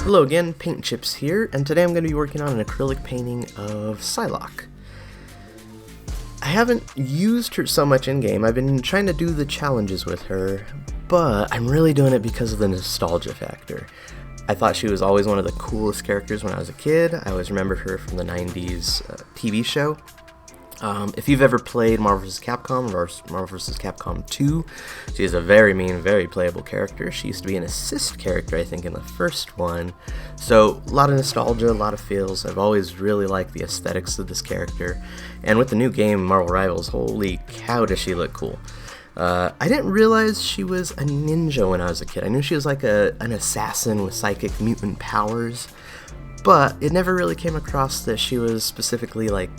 Hello again, Paint Chips here, and today I'm going to be working on an acrylic painting of Psylocke. I haven't used her so much in-game. I've been trying to do the challenges with her, but I'm really doing it because of the nostalgia factor. I thought she was always one of the coolest characters when I was a kid. I always remembered her from the 90s TV show. If you've ever played Marvel vs. Capcom or Marvel vs. Capcom 2, she is a very mean, very playable character. She used to be an assist character, I think, in the first one. So, a lot of nostalgia, a lot of feels. I've always really liked the aesthetics of this character. And with the new game, Marvel Rivals, holy cow, does she look cool. I didn't realize she was a ninja when I was a kid. I knew she was like an assassin with psychic mutant powers, but it never really came across that she was specifically like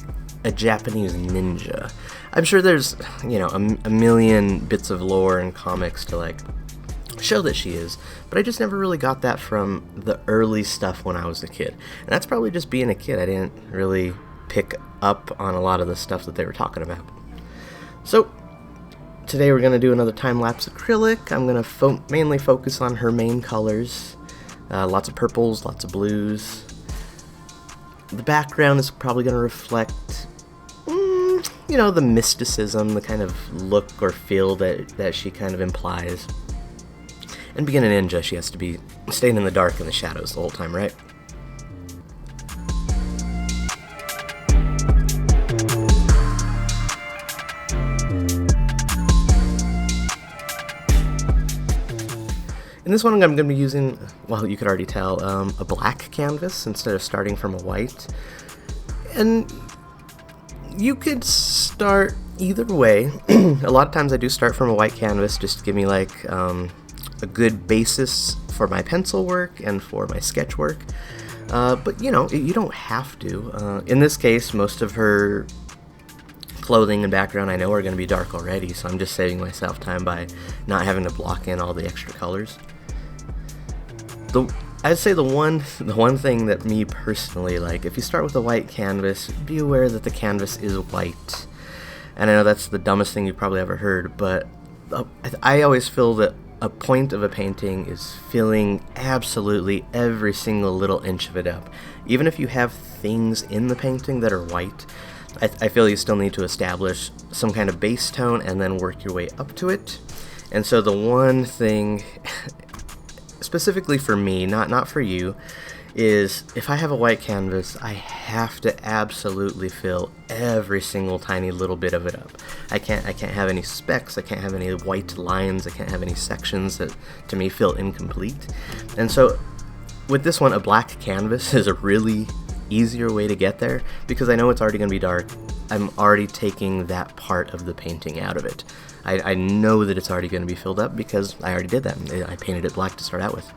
a Japanese ninja. I'm sure there's, a million bits of lore and comics to like show that she is, but I just never really got that from the early stuff when I was a kid. And that's probably just being a kid. I didn't really pick up on a lot of the stuff that they were talking about. So today we're going to do another time-lapse acrylic. I'm going to mainly focus on her main colors. Lots of purples, lots of blues. The background is probably going to reflect the mysticism, the kind of look or feel that she kind of implies. And being a ninja, she has to be staying in the dark and the shadows the whole time, right? In this one I'm going to be using, well, you could already tell, a black canvas instead of starting from a white. And you could start either way. A lot of times I do start from a white canvas just to give me like a good basis for my pencil work and for my sketch work. But you don't have to. In this case, most of her clothing and background I know are going to be dark already, so I'm just saving myself time by not having to block in all the extra colors. I'd say the one thing that me personally like, if you start with a white canvas, be aware that the canvas is white. And I know that's the dumbest thing you've probably ever heard, but I always feel that a point of a painting is filling absolutely every single little inch of it up. Even if you have things in the painting that are white, I feel you still need to establish some kind of base tone and then work your way up to it. And so the one thing, specifically for me, not for you, is if I have a white canvas, I have to absolutely fill every single tiny little bit of it up. I can't have any specks, I can't have any white lines, I can't have any sections that to me feel incomplete. And so with this one, a black canvas is a really easier way to get there, because I know it's already going to be dark. I'm already taking that part of the painting out of it. I know that it's already going to be filled up because I already did that. I painted it black to start out with.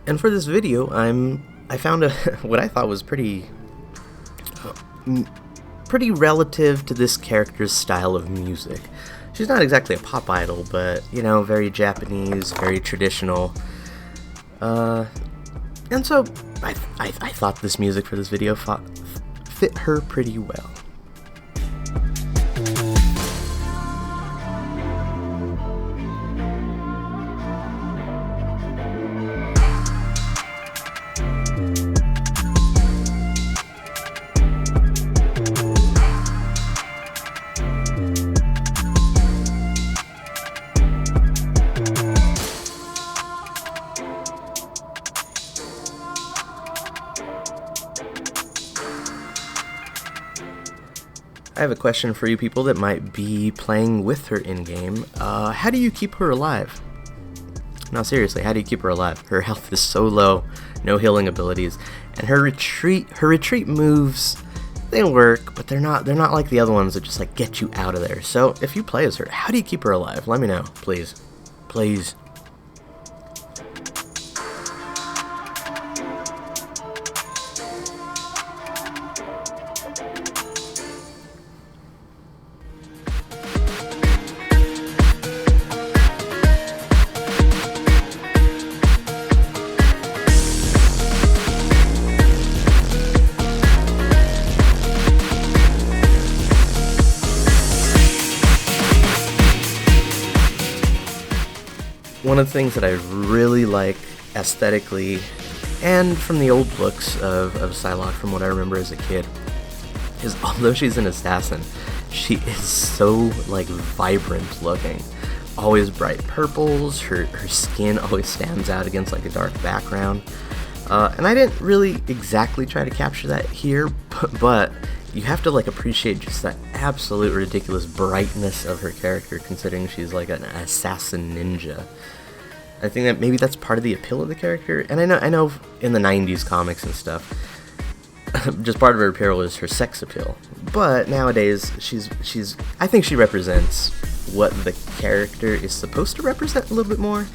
And for this video, I found what I thought was pretty relative to this character's style of music. She's not exactly a pop idol, but very Japanese, very traditional. And so I thought this music for this video fit her pretty well. I have a question for you people that might be playing with her in-game. How do you keep her alive? No, seriously, how do you keep her alive? Her health is so low, no healing abilities, and her retreat moves, they work, but they're not like the other ones that just like get you out of there. So if you play as her, how do you keep her alive? Let me know, please. Please. one of the things that I really like aesthetically and from the old looks of Psylocke from what I remember as a kid is, although she's an assassin, she is so like vibrant looking. Always bright purples, her skin always stands out against like a dark background. And I didn't really exactly try to capture that here, but you have to like appreciate just that absolute ridiculous brightness of her character, considering she's like an assassin ninja. I think that maybe that's part of the appeal of the character, and I know in the 90s comics and stuff, just part of her appeal is her sex appeal. But nowadays, I think she represents what the character is supposed to represent a little bit more.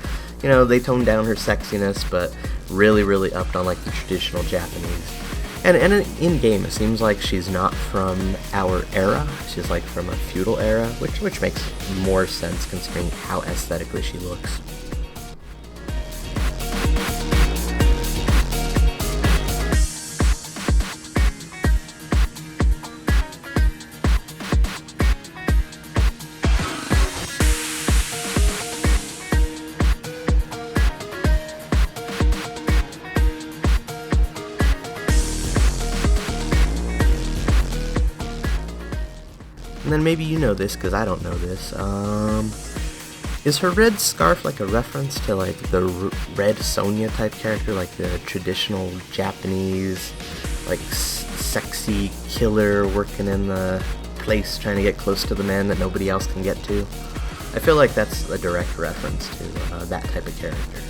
You know, they toned down her sexiness, but really upped on like the traditional Japanese. And in game, it seems like she's not from our era. She's like from a feudal era, which makes more sense considering how aesthetically she looks. And then maybe you know this, because I don't know this. Is her red scarf like a reference to like the Red Sonja type character, like the traditional Japanese, like sexy killer working in the place trying to get close to the man that nobody else can get to? I feel like that's a direct reference to that type of character.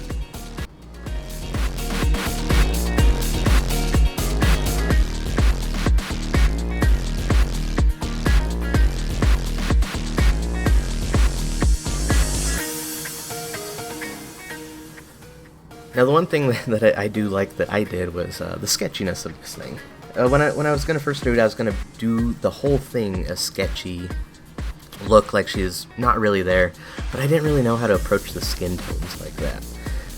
Now, the one thing that I do like that I did was the sketchiness of this thing. When I was going to first do it, I was going to do the whole thing a sketchy look, like she's not really there, but I didn't really know how to approach the skin tones like that.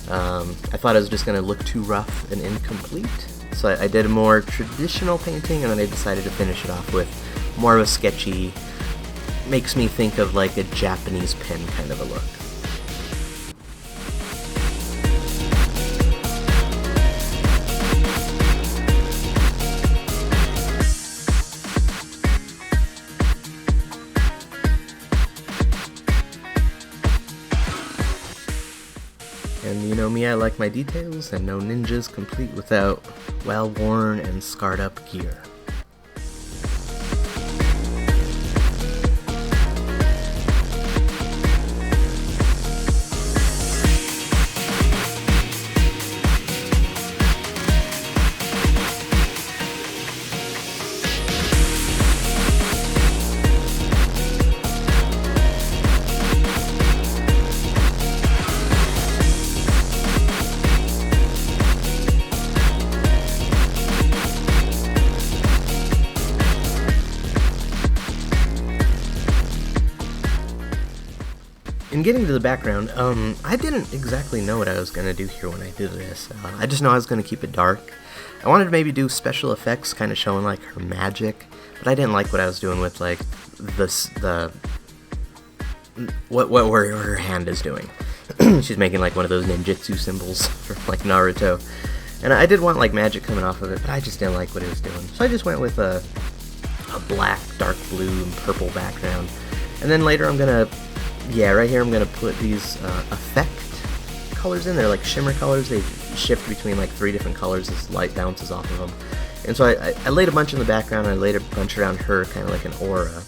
I thought I was just going to look too rough and incomplete, so I did a more traditional painting, and then I decided to finish it off with more of a sketchy, makes me think of like a Japanese pen kind of a look. And you know me, I like my details, and no ninja's complete without well-worn and scarred-up gear. In getting to the background, I didn't exactly know what I was going to do here when I did this. I just know I was going to keep it dark. I wanted to maybe do special effects, kind of showing like her magic, but I didn't like what I was doing with like what her hand is doing. She's making like one of those ninjutsu symbols from like Naruto, and I did want like magic coming off of it, but I just didn't like what it was doing. So I just went with a black, dark blue, and purple background, and then later I'm gonna. Yeah, right here I'm going to put these effect colors in. They're like shimmer colors. They shift between like 3 different colors as light bounces off of them. And so I laid a bunch in the background, and I laid a bunch around her, kind of like an aura.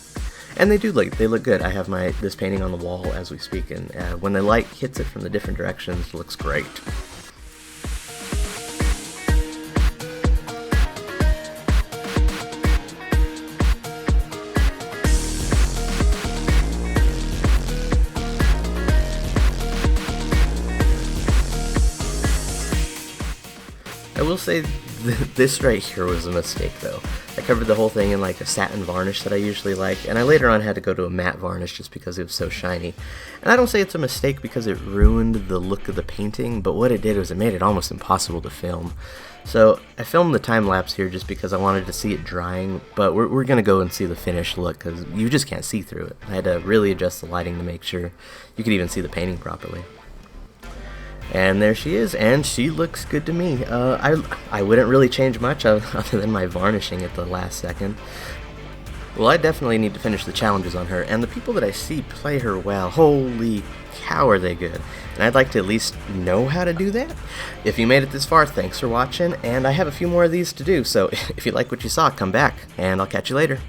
And they look good. I have this painting on the wall as we speak, and when the light hits it from the different directions, it looks great. I will say this right here was a mistake though. I covered the whole thing in like a satin varnish that I usually like, and I later on had to go to a matte varnish just because it was so shiny. And I don't say it's a mistake because it ruined the look of the painting, but what it did was it made it almost impossible to film. So I filmed the time lapse here just because I wanted to see it drying, but we're going to go and see the finished look because you just can't see through it. I had to really adjust the lighting to make sure you could even see the painting properly. And there she is, and she looks good to me. I wouldn't really change much other than my varnishing at the last second. Well, I definitely need to finish the challenges on her, and the people that I see play her well, holy cow are they good. And I'd like to at least know how to do that. If you made it this far, thanks for watching, and I have a few more of these to do, so if you like what you saw, come back, and I'll catch you later.